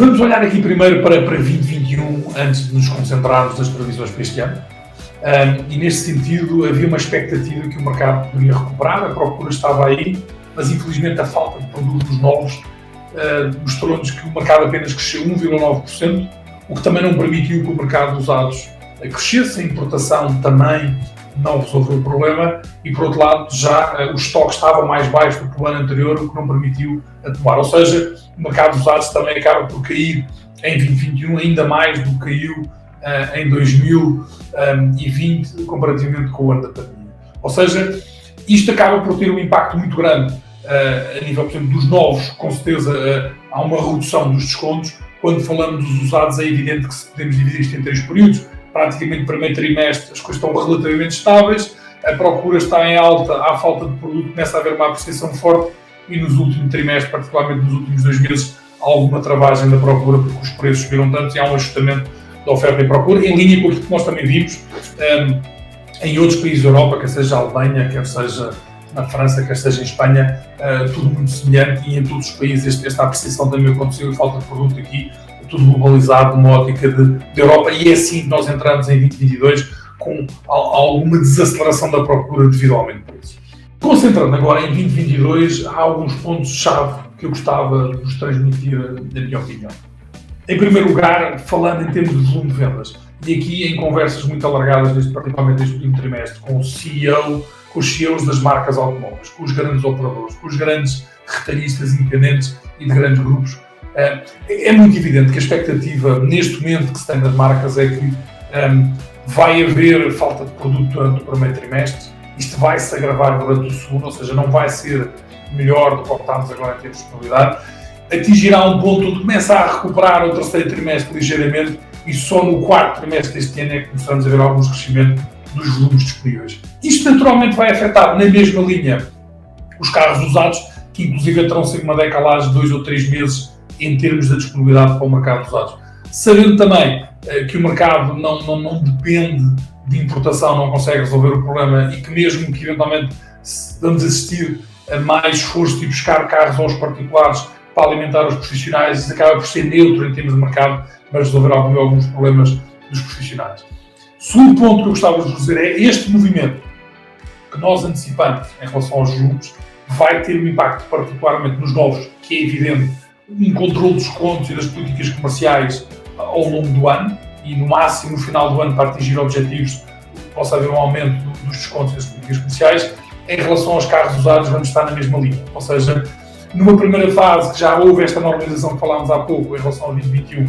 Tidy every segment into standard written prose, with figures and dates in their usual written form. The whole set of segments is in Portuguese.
Vamos olhar aqui primeiro para 2021, antes de nos concentrarmos nas previsões para este ano. E neste sentido havia uma expectativa que o mercado poderia recuperar, a procura estava aí, mas infelizmente a falta de produtos novos mostrou-nos que o mercado apenas cresceu 1,9%, o que também não permitiu que o mercado de usados crescesse, a importação também não resolveu o problema e, por outro lado, já o estoque estava mais baixo do que o ano anterior, o que não permitiu atuar. Ou seja, o mercado de usados também acaba por cair em 2021, ainda mais do que caiu em 2020, comparativamente com o ano da pandemia. Ou seja, isto acaba por ter um impacto muito grande a nível, por exemplo, dos novos. Com certeza há uma redução dos descontos. Quando falamos dos usados, é evidente que podemos dividir isto em 3 períodos. Praticamente no primeiro trimestre as coisas estão relativamente estáveis, a procura está em alta, há falta de produto, começa a haver uma apreciação forte e nos últimos trimestres, particularmente nos últimos 2 meses, há alguma travagem da procura porque os preços subiram tanto e há um ajustamento da oferta e procura, em linha com aquilo que nós também vimos em outros países da Europa, quer seja a Alemanha, quer seja na França, quer seja em Espanha, tudo muito semelhante, e em todos os países esta apreciação também aconteceu e falta de produto aqui, tudo globalizado numa ótica de Europa, e é assim que nós entramos em 2022 com alguma desaceleração da procura devido ao aumento de preços. Concentrando agora em 2022, há alguns pontos-chave que eu gostava de vos transmitir, na minha opinião. Em primeiro lugar, falando em termos de volume de vendas, e aqui em conversas muito alargadas, particularmente neste último trimestre, com os CEOs das marcas automóveis, com os grandes operadores, com os grandes retalhistas independentes e de grandes grupos, é muito evidente que a expectativa neste momento que se tem das marcas é que vai haver falta de produto durante o primeiro trimestre, isto vai se agravar durante o segundo, ou seja, não vai ser melhor do que estamos agora em termos de disponibilidade, atingirá um ponto onde começa a recuperar o terceiro trimestre ligeiramente e só no quarto trimestre deste ano é que começamos a ver alguns crescimentos dos volumes disponíveis. Isto naturalmente vai afetar na mesma linha os carros usados, que inclusive terão sempre uma decalagem de 2 ou 3 meses em termos de disponibilidade para o mercado de usados. Sabendo também que o mercado não depende de importação, não consegue resolver o problema e que mesmo que eventualmente vamos assistir a mais esforço de buscar carros aos particulares para alimentar os profissionais, isso acaba por ser neutro em termos de mercado, mas resolver alguns problemas dos profissionais. Segundo ponto que eu gostava de vos dizer é este movimento que nós antecipamos em relação aos volumes vai ter um impacto particularmente nos novos, que é evidente, um controle dos descontos e das políticas comerciais ao longo do ano e no máximo no final do ano para atingir objetivos possa haver um aumento dos descontos e das políticas comerciais. Em relação aos carros usados vamos estar na mesma linha, ou seja, numa primeira fase que já houve esta normalização que falámos há pouco em relação ao 2021,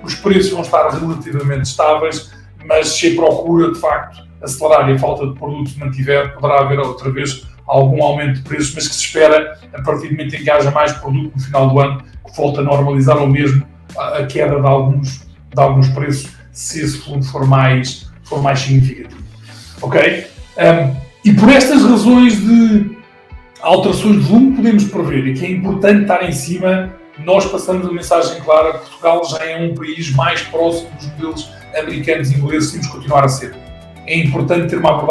os preços vão estar relativamente estáveis, mas se a procura de facto acelerar e a falta de produto se mantiver, poderá haver outra vez algum aumento de preços, mas que se espera, a partir do momento em que haja mais produto no final do ano, que volte a normalizar ou mesmo a queda de alguns preços, se esse volume for mais significativo. Ok? E por estas razões de alterações de volume podemos prever, e que é importante estar em cima, nós passamos a mensagem clara que Portugal já é um país mais próximo dos modelos americanos e ingleses, temos que continuar a ser. É importante ter uma abordagem